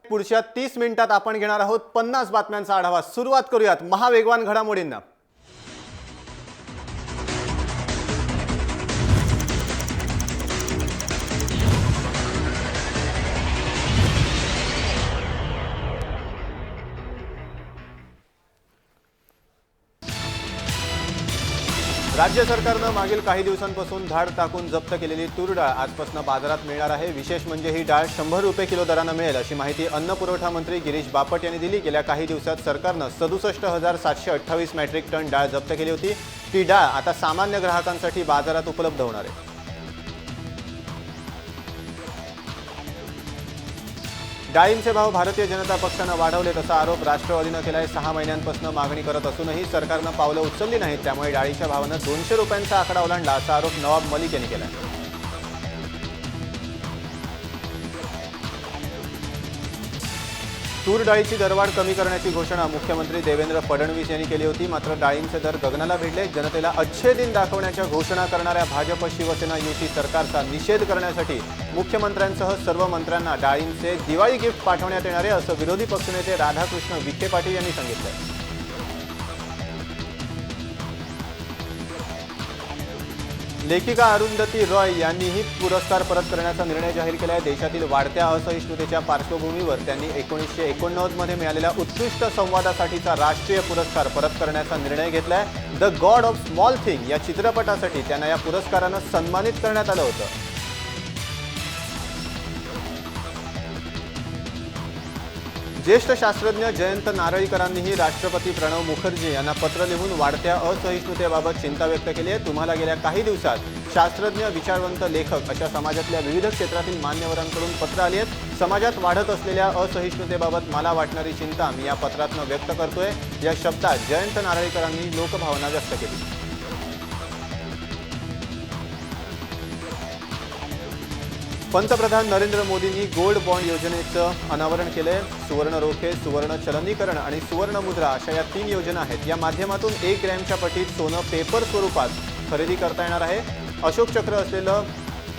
पुढच्या 30 मिनिटात आपण घेणार आहोत 50 बातम्यांचा आढावा। सुरुवात करूयात महावेगवान घडामोडींना। राज्य सरकारने मागील काही दिवसांपासून धाड टाकून जप्त केलेली तूर डाळ आजपासून बाजारात मिळणार आहे। विशेष म्हणजे ही डाळ 100 रुपये किलो दराने मिळेल अशी माहिती अन्न पुरवठा मंत्री गिरीश बापट यांनी दिली। गेल्या काही दिवसात सरकारने 67,728 मेट्रिक टन डाळ जप्त केली होती। ती डाळ आता सामान्य ग्राहकांसाठी बाजारात उपलब्ध होणार आहे। डाळींचे भाव भारतीय जनता पक्षाने वाढवले तसा आरोप राष्ट्रवादीने केलाय। 6 महिन्यांपासून मागणी करत असूनही सरकारने पावलं उचलली नाहीत, त्यामुळे डाळीच्या भावाने 200 रुपयांचा आकडा ओलांडला असा आरोप नवाब मलिक यांनी केलाय। तूर डाळीची दरवाढ कमी करण्याची घोषणा मुख्यमंत्री देवेंद्र फडणवीस यांनी केली होती, मात्र डाळींचे दर गगनाला भिडले। जनतेला अच्छे दिन दाखवण्याच्या घोषणा करणाऱ्या भाजप शिवसेना युती सरकारचा निषेध करण्यासाठी मुख्यमंत्र्यांसह सर्व मंत्र्यांना डाळींचे दिवाळी गिफ्ट पाठवण्यात येणार आहे असं विरोधी पक्षनेते राधाकृष्ण विखे पाटील यांनी सांगितलं। लेखिका अरुंधती रॉय यांनीही पुरस्कार परत करण्याचा निर्णय जाहीर केला आहे। देशातील वाढत्या असहिष्णुतेच्या पार्श्वभूमीवर त्यांनी 1989 मध्ये मिळालेल्या उत्कृष्ट संवादासाठीचा राष्ट्रीय पुरस्कार परत करण्याचा निर्णय घेतलाय। The God of small thing या चित्रपटासाठी त्यांना या पुरस्काराने सन्मानित करण्यात आलं होतं। ज्येष्ठ शास्त्रज्ञ जयंत नारळीकरांनीही राष्ट्रपती प्रणव मुखर्जी यांना पत्र लिहून वाढत्या असहिष्णुतेबाबत चिंता व्यक्त केली आहे। तुम्हाला गेल्या काही दिवसात शास्त्रज्ञ, विचारवंत, लेखक अशा समाजातल्या विविध क्षेत्रातील मान्यवरांकडून पत्र आली आहेत। समाजात वाढत असलेल्या असहिष्णुतेबाबत मला वाटणारी चिंता मी या पत्रातून व्यक्त करतोय, या शब्दात जयंत नारळीकरांनी लोकभावना व्यक्त केली। पंतप्रधान नरेंद्र मोदींनी गोल्ड बॉन्ड योजनेचं अनावरण केलंय। सुवर्ण रोखे, सुवर्ण चलनीकरण आणि सुवर्ण मुद्रा अशा या 3 योजना आहेत। या माध्यमातून 1 ग्रॅमच्या पटीत सोनं पेपर स्वरूपात खरेदी करता येणार आहे। अशोक चक्र असलेलं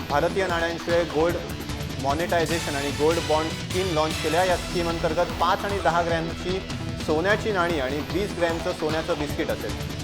भारतीय नाण्यांशिवाय गोल्ड मॉनेटायझेशन आणि गोल्ड बॉन्ड स्कीम लॉन्च केल्या। या स्कीम अंतर्गत 5 आणि 10 ग्रॅमची सोन्याची नाणी आणि 20 ग्रॅमचं सोन्याचं बिस्किट असेल।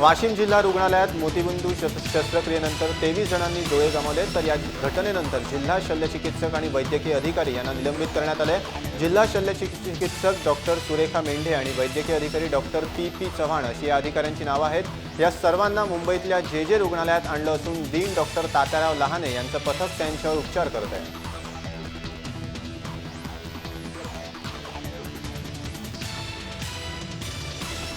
वाशिम जिल्हा रुग्णालयात मोतीबिंदू शस्त्रक्रियेनंतर 23 जणांनी डोळे गमावले, तर या घटनेनंतर जिल्हा शल्यचिकित्सक आणि वैद्यकीय अधिकारी यांना निलंबित करण्यात आले। जिल्हा शल्यचिकित्सक डॉक्टर सुरेखा मेंढे आणि वैद्यकीय अधिकारी डॉक्टर पी चव्हाण अशी या अधिकाऱ्यांची नावं आहेत। या सर्वांना मुंबईतल्या जे रुग्णालयात आणलं असून डीन डॉक्टर तात्याराव लहाने यांचं पथक त्यांच्यावर उपचार करत आहे।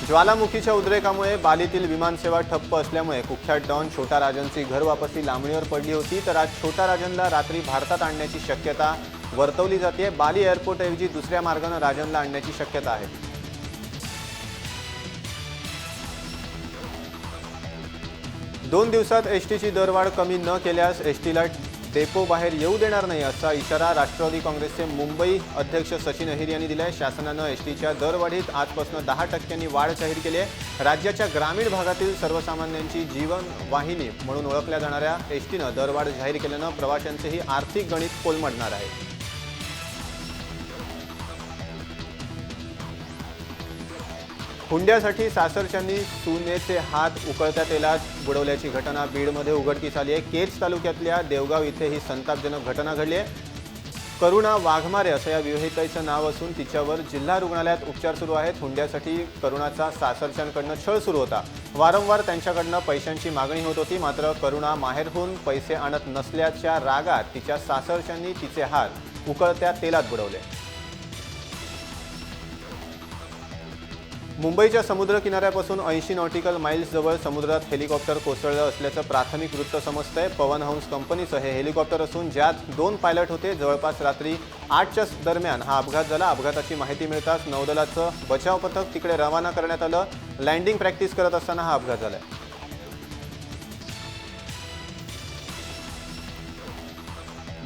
ज्वालामुखीच्या उद्रेकामुळे बालीतील विमानसेवा ठप्प असल्यामुळे कुख्यात डॉन छोटा राजनची घर वापसी लांबणीवर पडली होती, तर आज छोटा राजनला रात्री भारतात आणण्याची शक्यता वर्तवली जाते। बाली एअरपोर्टऐवजी दुसऱ्या मार्गाने राजनला आणण्याची शक्यता आहे। 2 दिवसात एसटीची दरवाढ कमी न केल्यास एसटीला डेपो बाहेर येऊ देणार नाही असा इशारा राष्ट्रवादी काँग्रेसचे मुंबई अध्यक्ष सचिन अहिर यांनी दिलाय। शासनाने एसटीच्या दरवाढीत आजपासून 10% वाढ जाहीर केली आहे। राज्याच्या ग्रामीण भागातील सर्वसामान्यांची जीवनवाहिनी म्हणून ओळखल्या जाणाऱ्या एसटीने दरवाढ जाहीर केल्याने प्रवाशांचेही आर्थिक गणित कोलमडणार आहे। हुंड्यासाठी सासरच्यांनी सुनेचे हात उकळत्या तेलात बुडवल्याची घटना बीडमध्ये उघडकीस आली आहे। केज तालुक्यातल्या देवगाव इथे ही संतापजनक घटना घडली आहे। करुणा वाघमारे असं या विवाहितेचं नाव असून तिच्यावर जिल्हा रुग्णालयात उपचार सुरू आहेत। हुंड्यासाठी करुणाचा सासरच्यांकडून छळ सुरू होता। वारंवार त्यांच्याकडून पैशांची मागणी होत होती, मात्र करुणा माहेरहून पैसे आणत नसल्याच्या रागात तिच्या सासरच्यांनी तिचे हात उकळत्या तेलात बुडवले। मुंबईच्या समुद्र किनाऱ्यापासून 80 नॉटिकल माइल्स जवळ समुद्रात हेलिकॉप्टर कोसळलं असल्याचं प्राथमिक वृत्त समजतंय। पवन हंस कंपनीचं हे हेलिकॉप्टर असून ज्यात 2 पायलट होते। जवळपास रात्री 8च्या दरम्यान हा अपघात झाला। अपघाताची माहिती मिळताच नौदलाचं बचाव पथक तिकडे रवाना करण्यात आलं। लँडिंग प्रॅक्टिस करत असताना हा अपघात झाला।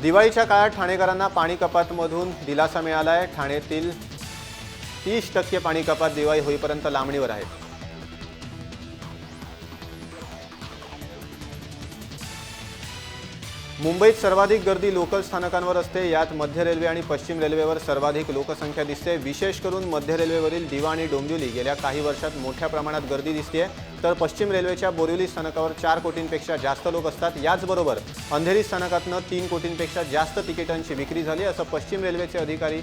दिवाळीच्या काळात ठाणेकरांना पाणी कपातमधून दिलासा मिळाला आहे। ठाण्यातील 30% पाणी कपात दिवाळी होईपर्यंत लांबणीवर आहे। मुंबईत सर्वाधिक गर्दी लोकल स्थानकांवर असते। यात मध्य रेल्वे आणि पश्चिम रेल्वेवर सर्वाधिक लोकसंख्या दिसते। विशेष करून मध्य रेल्वेवरील दिवा आणि डोंबिवली गेल्या काही वर्षात मोठ्या प्रमाणात गर्दी दिसते, तर पश्चिम रेल्वेच्या बोरिवली स्थानकावर 4 कोटींपेक्षा जास्त लोक असतात। याचबरोबर अंधेरी स्थानकातून 3 कोटींपेक्षा जास्त तिकिटांची विक्री झाली, असं पश्चिम रेल्वेचे अधिकारी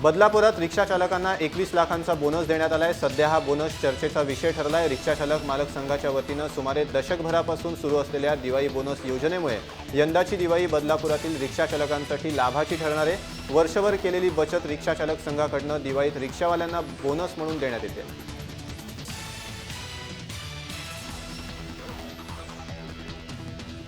बदलापुरात रिक्षा चालकांना 21 लाखांचा बोनस देण्यात आलाय। सध्या हा बोनस चर्चेचा विषय ठरलाय। रिक्षा चालक मालक संघाच्या वतीनं सुमारे दशकभरापासून सुरू असलेल्या दिवाळी बोनस योजनेमुळे यंदाची दिवाळी बदलापुरातील रिक्षा चालकांसाठी लाभाची ठरणार आहे। वर्षभर केलेली बचत रिक्षा चालक संघाकडून दिवाळीत रिक्षावाल्यांना बोनस म्हणून देण्यात येते।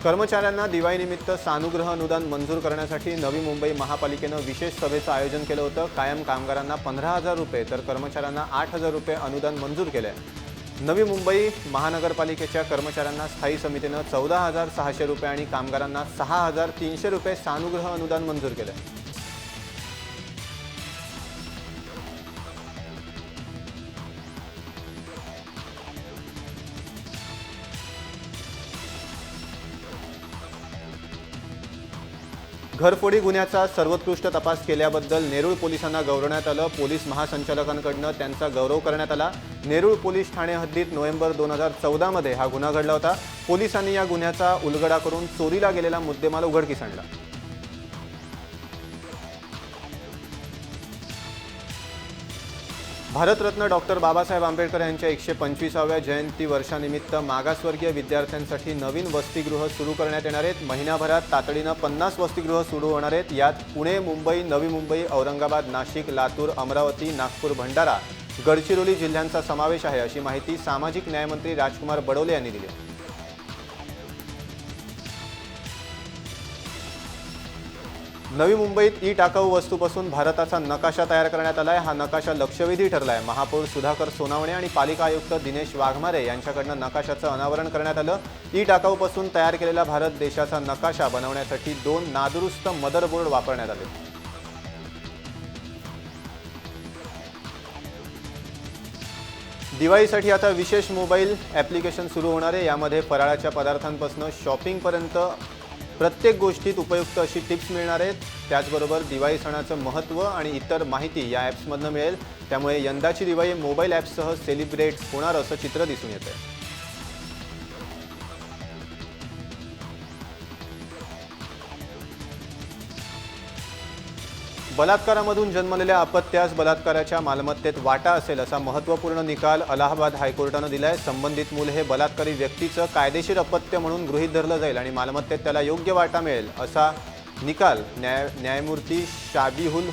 कर्मचाऱ्यांना दिवाळीनिमित्त सानुग्रह अनुदान मंजूर करण्यासाठी नवी मुंबई महापालिकेनं विशेष सभेचं आयोजन केलं होतं। कायम कामगारांना 15,000 रुपये तर कर्मचाऱ्यांना 8,000 रुपये अनुदान मंजूर केलंय। नवी मुंबई महानगरपालिकेच्या कर्मचाऱ्यांना स्थायी समितीनं 14,600 रुपये आणि कामगारांना 6,300 रुपये सानुग्रह अनुदान मंजूर केलंय। घरफोडी गुन्ह्याचा सर्वोत्कृष्ट तपास केल्याबद्दल नेरूळ पोलिसांना गौरवण्यात आलं। पोलीस महासंचालकांकडून त्यांचा गौरव करण्यात आला। नेरूळ पोलीस ठाणे हद्दीत नोव्हेंबर 2014 मध्ये हा गुन्हा घडला होता। पोलिसांनी या गुन्ह्याचा उलगडा करून चोरीला गेलेला मुद्देमाल उघडकीस आणला। भारतरत्न डॉक्टर बाबासाहेब आंबेडकर यांच्या 125व्या जयंती वर्षानिमित्त मागासवर्गीय विद्यार्थ्यांसाठी नवीन वसतिगृह सुरू करण्यात येणार आहेत। महिनाभरात तातडीनं 50 वसतिगृह सुरू होणार आहेत। यात पुणे, मुंबई, नवी मुंबई, औरंगाबाद, नाशिक, लातूर, अमरावती, नागपूर, भंडारा, गडचिरोली जिल्ह्यांचा समावेश आहे, अशी माहिती सामाजिक न्यायमंत्री राजकुमार बडोले यांनी दिली। नवी मुंबईत टाकाऊ वस्तूपासून भारताचा नकाशा तयार करण्यात आलाय। हा नकाशा लक्षवेधी ठरलाय। महापौर सुधाकर सोनावणे आणि पालिका आयुक्त दिनेश वाघमारे यांच्याकडून नकाशाचं अनावरण करण्यात आलं। टाकाऊपासून तयार केलेला भारत देशाचा नकाशा बनवण्यासाठी 2 नादुरुस्त मदरबोर्ड वापरण्यात आले। दिवाळीसाठी आता विशेष मोबाईल ॲप्लिकेशन सुरू होणार आहे। यामध्ये फराळाच्या पदार्थांपासून शॉपिंगपर्यंत प्रत्येक गोष्टीत उपयुक्त अशी टिप्स मिळणार आहेत। त्याचबरोबर दिवाळी सणाचं महत्त्व आणि इतर माहिती या ॲप्समधून मिळेल। त्यामुळे यंदाची दिवाळी मोबाईल ॲप्ससह सेलिब्रेट होणार असं चित्र दिसून येतंय। बलात्कारामधून जन्मलेल्या अपत्यास बलात्काराच्या मालमत्तेत वाटा असेल असा महत्त्वपूर्ण निकाल अलाहाबाद हायकोर्टानं दिलाय। संबंधित मूल हे बलात्कारी व्यक्तीचं कायदेशीर अपत्य म्हणून गृहीत धरलं जाईल आणि मालमत्तेत त्याला योग्य वाटा मिळेल, असा निकाल न्यायमूर्ती शाबिहुल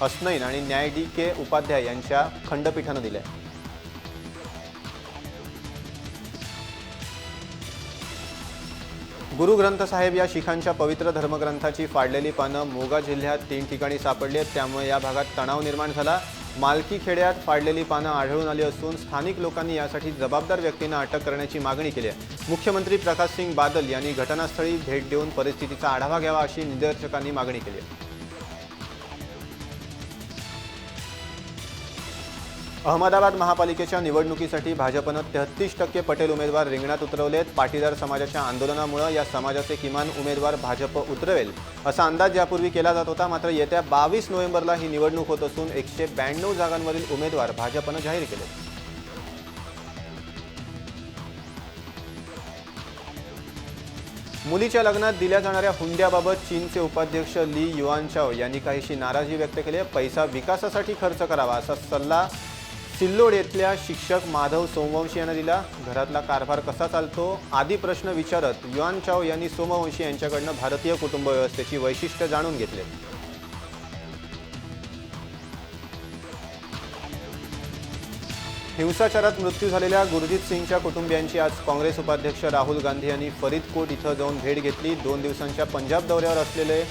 हसनैन आणि न्याय DK उपाध्याय यांच्या खंडपीठानं दिलाय। गुरु ग्रंथ साहेब या शिखांच्या पवित्र धर्मग्रंथाची फाडलेली पानं मोगा जिल्ह्यात 3 ठिकाणी सापडली आहेत। त्यामुळे या भागात तणाव निर्माण झाला। मालकी खेड्यात फाडलेली पानं आढळून आली असून स्थानिक लोकांनी यासाठी जबाबदार व्यक्तींना अटक करण्याची मागणी केली आहे। मुख्यमंत्री प्रकाश सिंग बादल यांनी घटनास्थळी भेट देऊन परिस्थितीचा आढावा घ्यावा अशी निदर्शकांनी मागणी केली आहे। अहमदाबाद महापालिकेच्या निवडणुकीसाठी भाजपनं 33% पटेल उमेदवार रिंगणात उतरवलेत। पाटीदार समाजाच्या आंदोलनामुळे या समाजाचे किमान उमेदवार भाजप उतरवेल असा अंदाज यापूर्वी केला जात होता। मात्र येत्या 22 नोव्हेंबरला ही निवडणूक होत असून 192 जागांवरील उमेदवार भाजपनं जाहीर केले। मुलीच्या लग्नात दिल्या जाणाऱ्या हुंड्याबाबत चीनचे उपाध्यक्ष ली युआनचाओ यांनी काहीशी नाराजी व्यक्त केली आहे। पैसा विकासासाठी खर्च करावा असा सल्ला सिल्लोड येथल्या शिक्षक माधव सोमवंशी यांना दिला। घरातला कारभार कसा चालतो आदी प्रश्न विचारत युआनचाओ यांनी सोमवंशी यांच्याकडून भारतीय कुटुंब व्यवस्थेची वैशिष्ट्ये जाणून घेतली। हिंसाचारात मृत्यू झालेल्या गुरजीत सिंगच्या कुटुंबियांची आज काँग्रेस उपाध्यक्ष राहुल गांधी यांनी फरीदकोट इथं जाऊन भेट घेतली। 2 दिवसांच्या पंजाब दौऱ्यावर असलेले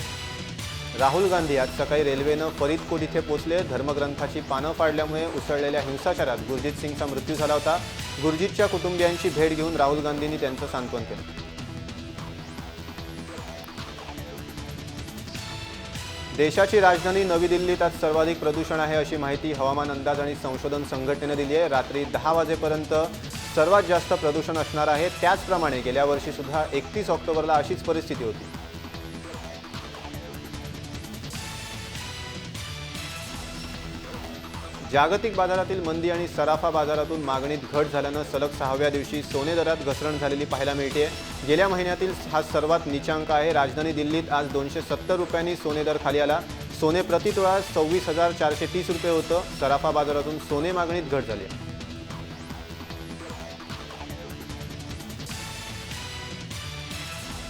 राहुल गांधी आज सकाळी रेल्वेनं फरीदकोट इथे पोहोचले। धर्मग्रंथाची पानं फाडल्यामुळे उसळलेल्या हिंसाचारात गुरजीत सिंगचा मृत्यू झाला होता। गुरजीतच्या कुटुंबियांची भेट घेऊन राहुल गांधींनी त्यांचं सांत्वन केलं। देशाची राजधानी नवी दिल्लीत आज सर्वाधिक प्रदूषण आहे अशी माहिती हवामान अंदाज आणि संशोधन संघटनेने दिली आहे। रात्री 10 वाजेपर्यंत सर्वात जास्त प्रदूषण असणार आहे। त्याचप्रमाणे गेल्या वर्षी सुद्धा 31 ऑक्टोबरला अशीच परिस्थिती होती। जागतिक बाजारातील मंदी आणि सराफा बाजारातून मागणीत घट झाल्यानं सलग 6व्या दिवशी सोने दरात घसरण झालेली पाहायला मिळते। गेल्या महिन्यातील हा सर्वात नीचांक आहे। राजधानी दिल्लीत आज 270 रुपयांनी सोने दर खाली आला। सोने प्रति तोळा 26,430 रुपये होतं। सराफा बाजारातून सोने मागणीत घट झाली।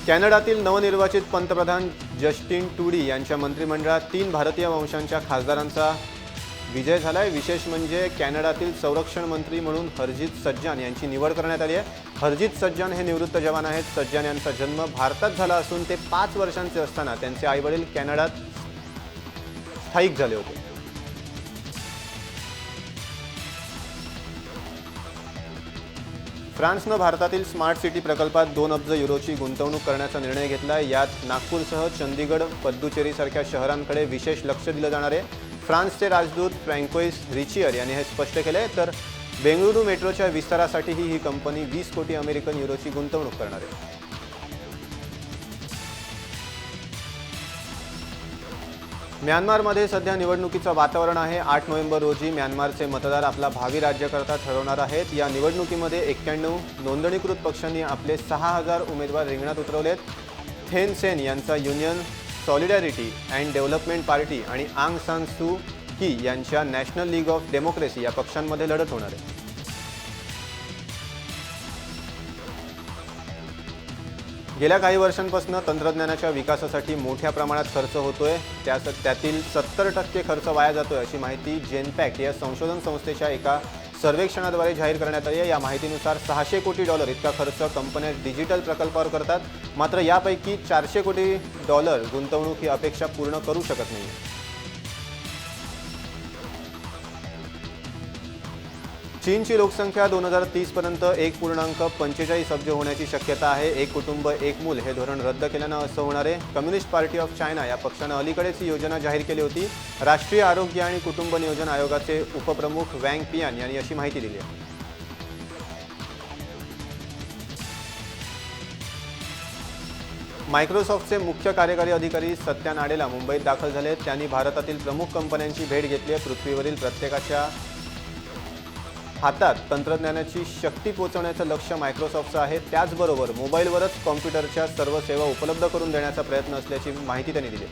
कॅनडातील नवनिर्वाचित पंतप्रधान जस्टिन ट्रुडो यांच्या मंत्रिमंडळात 3 भारतीय वंशांच्या खासदारांचा विजय झालाय। विशेष म्हणजे कॅनडातील संरक्षण मंत्री म्हणून हरजीत सज्जन यांची निवड करण्यात आली आहे। हरजीत सज्जन हे निवृत्त जवान आहेत। सज्जन यांचा जन्म भारतात झाला असून ते 5 वर्षांचे असताना त्यांचे आईवडील कॅनडात स्थायिक झाले होते। फ्रान्सनं भारतातील स्मार्ट सिटी प्रकल्पात 2 अब्ज युरोची गुंतवणूक करण्याचा निर्णय घेतला। यात नागपूरसह चंदीगड, पद्दुचेरीसारख्या शहरांकडे विशेष लक्ष दिलं जाणार आहे। फ्रान्सचे राजदूत फ्रँकोइस रिचियर यांनी हे स्पष्ट केले। तर बेंगळुरू मेट्रोच्या विस्तारासाठीही ही कंपनी 20 कोटी अमेरिकन युरोची गुंतवणूक करणार आहे। म्यानमारमध्ये सध्या निवडणुकीचं वातावरण आहे। 8 नोव्हेंबर रोजी म्यानमारचे मतदार आपला भावी राज्यकर्ता ठरवणार आहेत। या निवडणुकीमध्ये 91 नोंदणीकृत पक्षांनी आपले 6000 उमेदवार रिंगणात उतरवलेत। थेन सेन यांचा union solidarity and development party आणि आंग सान सू की यांच्या नॅशनल लीग ऑफ डेमोक्रेसी या पक्षांमध्ये लढत होणार आहे। गेल्या काही वर्षांपासून तंत्रज्ञानाच्या विकासासाठी मोठ्या प्रमाणात खर्च होतोय। त्यातील 70% खर्च वाया जातोय अशी माहिती जेनपॅक्ट या संशोधन संस्थेच्या एका सर्वेक्षणाद्वारे जाहीर करण्यात आली आहे। या माहितीनुसार $600 कोटी इतका खर्च कंपन्या डिजिटल प्रकल्पावर करतात। मात्र यापैकी $400 कोटी गुंतवणूक ही अपेक्षा पूर्ण करू शकत नाही। चीनची लोकसंख्या 2030 पर्यंत 1.45 अब्ज होण्याची शक्यता आहे। एक कुटुंब एक मूल हे धोरण रद्द केल्यानं असं होणार आहे। कम्युनिस्ट पार्टी ऑफ चायना या पक्षानं अलीकडेच ही योजना जाहीर केली होती। राष्ट्रीय आरोग्य आणि कुटुंब नियोजन आयोगाचे उपप्रमुख वँग पियान यांनी अशी माहिती दिली आहे। मायक्रोसॉफ्टचे मुख्य कार्यकारी अधिकारी सत्या नाडेला मुंबईत दाखल झाले। त्यांनी भारतातील प्रमुख कंपन्यांची भेट घेतली आहे। पृथ्वीवरील प्रत्येकाच्या हातात तंत्रज्ञानाची शक्ती पोहोचवण्याचं लक्ष्य मायक्रोसॉफ्टचं आहे। त्याचबरोबर मोबाईलवरच कॉम्प्युटरच्या सर्व सेवा उपलब्ध करून देण्याचा प्रयत्न असल्याची माहिती त्यांनी दिली।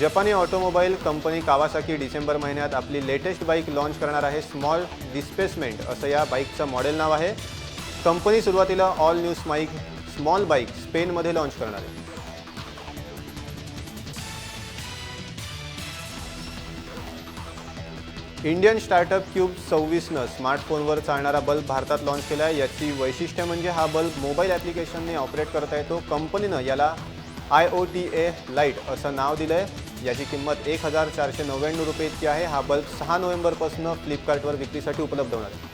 जपानी ऑटोमोबाईल कंपनी कावासाकी डिसेंबर महिन्यात आपली लेटेस्ट बाईक लॉन्च करणार आहे। स्मॉल डिस्प्लेसमेंट असं या बाईकचं मॉडेल नाव आहे। कंपनी सुरुवातीला ऑल न्यू स्मॉल बाईक स्पेनमध्ये लॉन्च करणार आहे। इंडियन स्टार्टअप क्यूब 26नं स्मार्टफोनवर चालणारा बल्ब भारतात लॉन्च केला आहे। याची वैशिष्ट्य म्हणजे हा बल्ब मोबाईल ॲप्लिकेशनने ऑपरेट करता येतो। कंपनीनं याला IOTA लाईट असं नाव दिलं आहे। याची किंमत 1499 रुपये इतकी आहे। हा बल्ब 6 नोव्हेंबरपासून फ्लिपकार्टवर विक्रीसाठी उपलब्ध होणार आहे।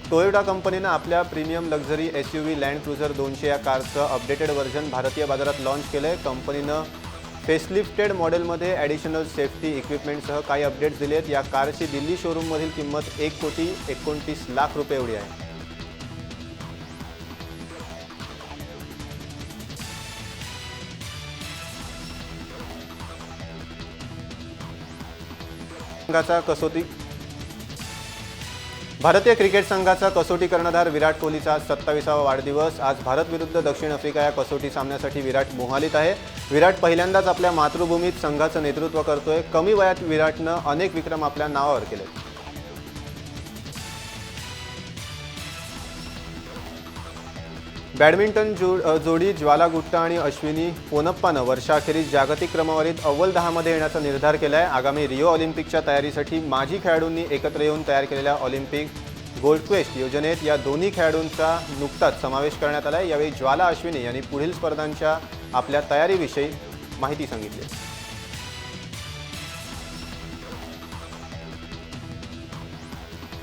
टोयोटा कंपनीनं आपल्या premium luxury SUV land cruiser 200 या कारचं अपडेटेड व्हर्जन भारतीय बाजारात लॉन्च केलं आहे। कंपनीनं फेसलिफ्टेड मॉडेलमध्ये ॲडिशनल सेफ्टी इक्विपमेंटसह काही अपडेट्स दिले आहेत। या कारची दिल्ली शोरूममधील किंमत 1,29,00,000 रुपये एवढी आहे। भारतीय क्रिकेट संघाचा कसोटी कर्णधार विराट कोहलीचा 27वा वाढदिवस। आज भारत विरुद्ध दक्षिण आफ्रिका या कसोटी सामन्यासाठी विराट मोहालीत आहे। विराट पहिल्यांदाच आपल्या मातृभूमीत संघाचं नेतृत्व करतोय। कमी वयात विराटनं अनेक विक्रम आपल्या नावावर केले। बॅडमिंटन जोडी ज्वाला गुट्टा आणि अश्विनी पोनप्पानं वर्षाअखेरीस जागतिक क्रमवारीत अव्वल 10 मध्ये येण्याचा निर्धार केला आहे। आगामी रिओ ऑलिम्पिकच्या तयारीसाठी माजी खेळाडूंनी एकत्र येऊन तयार केलेल्या ऑलिम्पिक गोल्ड क्वेस्ट योजनेत या दोन्ही खेळाडूंचा नुकताच समावेश करण्यात आला आहे। यावेळी ज्वाला अश्विनी यांनी पुढील स्पर्धांच्या आपल्या तयारीविषयी माहिती सांगितली।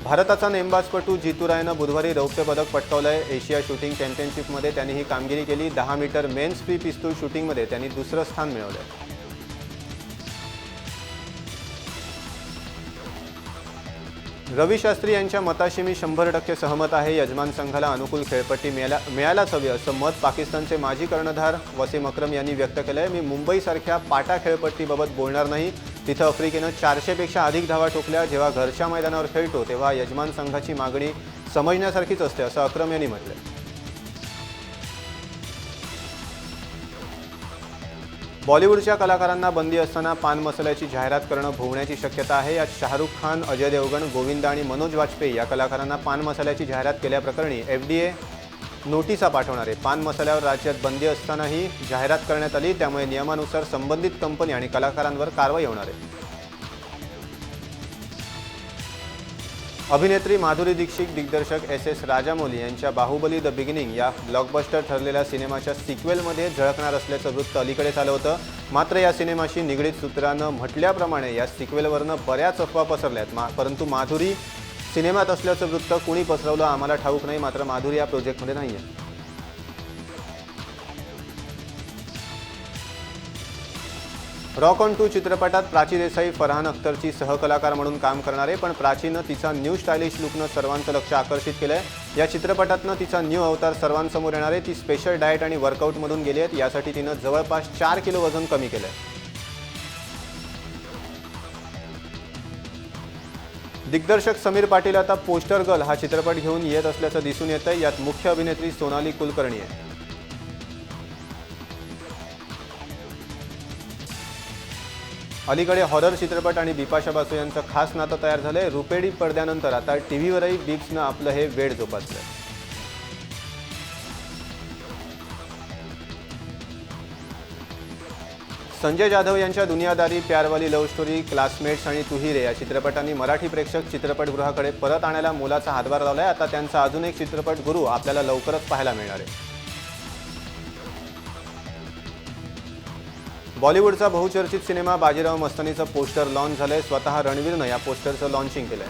भारताचा नेमबाजपटू जितू रायनं बुधवारी रौप्य पदक पटकावलंय। एशिया शूटिंग चॅम्पियनशिपमध्ये त्यांनी ही कामगिरी केली। 10 मीटर मेन्स फ्री पिस्तूल शूटिंगमध्ये त्यांनी दुसरं स्थान मिळवलंय। रवी शास्त्री यांच्या मताशी मी 100% सहमत आहे। यजमान संघाला अनुकूल खेळपट्टी मिळायलाच हवी असं मत पाकिस्तानचे माजी कर्णधार वसीम अक्रम यांनी व्यक्त केलंय। मी मुंबईसारख्या पाटा खेळपट्टीबाबत बोलणार नाही। तिथं आफ्रिकेनं 400 पेक्षा अधिक धावा ठोकल्या। जेव्हा घरच्या मैदानावर खेळतो तेव्हा यजमान संघाची मागणी समजण्यासारखीच असते असं अक्रम यांनी म्हटलंय। बॉलिवूडच्या कलाकारांना बंदी असताना पान मसाल्याची जाहिरात करणं भोवण्याची शक्यता आहे। यात शाहरुख खान, अजय देवगण, गोविंदा आणि मनोज वाजपेयी या कलाकारांना पान मसाल्याची जाहिरात केल्याप्रकरणी FDA नोटिसा पाठवणार आहे। पान मसाल्यावर राज्यात बंदी असतानाही जाहिरात करण्यात आली, त्यामुळे नियमानुसार संबंधित कंपनी आणि कलाकारांवर कारवाई होणार आहे। अभिनेत्री माधुरी दीक्षित, दिग्दर्शक SS राजामौली यांच्या बाहुबली द बिगिनिंग या ब्लॉकबस्टर ठरलेल्या सिनेमाच्या सिक्वेलमध्ये झळकणार असल्याचं वृत्त अलीकडेच आलं होतं। मात्र या सिनेमाशी निगडीत सूत्रानं म्हटल्याप्रमाणे या सिक्वेलवरनं बऱ्याच अफवा पसरल्यात। परंतु माधुरी सिनेमात असल्याचं वृत्त कोणी पसरवलं आम्हाला ठाऊक नाही। मात्र माधुरी या प्रोजेक्टमध्ये नाहीये। रॉक ऑन 2 चित्रपटात प्राची देसाई फरहान अख्तरची सहकलाकार म्हणून काम करणार आहे। पण प्राचीनं तिचा न्यू स्टायलिश लुकनं सर्वांचं लक्ष आकर्षित केलंय। या चित्रपटातनं तिचा न्यू अवतार सर्वांसमोर येणार आहे। ती स्पेशल डाएट आणि वर्कआउटमधून गेली आहे। यासाठी तिनं जवळपास 4 किलो वजन कमी केलंय। दिग्दर्शक समीर पाटील आता पोस्टर गर्ल हा चित्रपट घेऊन येत असल्याचं दिसून येतंय। यात मुख्य अभिनेत्री सोनाली कुलकर्णी आहे। अलीकडे हॉरर चित्रपट आणि बिपाशा बासू यांचं खास नातं तयार झालंय। रुपेरी पडद्यानंतर आता टीव्हीवरही बिप्सनं आपलं हे वेड जोपासलंय। संजय जाधव यांच्या दुनियादारी, प्यारवाली लव्ह स्टोरी, क्लासमेट्स आणि तू ही रे या चित्रपटांनी मराठी प्रेक्षक चित्रपटगृहाकडे परत आणायला मोलाचा हातभार लावलाय। आता त्यांचा अजून एक चित्रपट गुरु आपल्याला लवकरच पाहायला मिळणार आहे। बॉलिवूडचा बहुचर्चित सिनेमा बाजीराव मस्तानीचं पोस्टर लॉन्च झालंय। स्वतः रणवीरनं या पोस्टरचं लॉन्चिंग केलंय।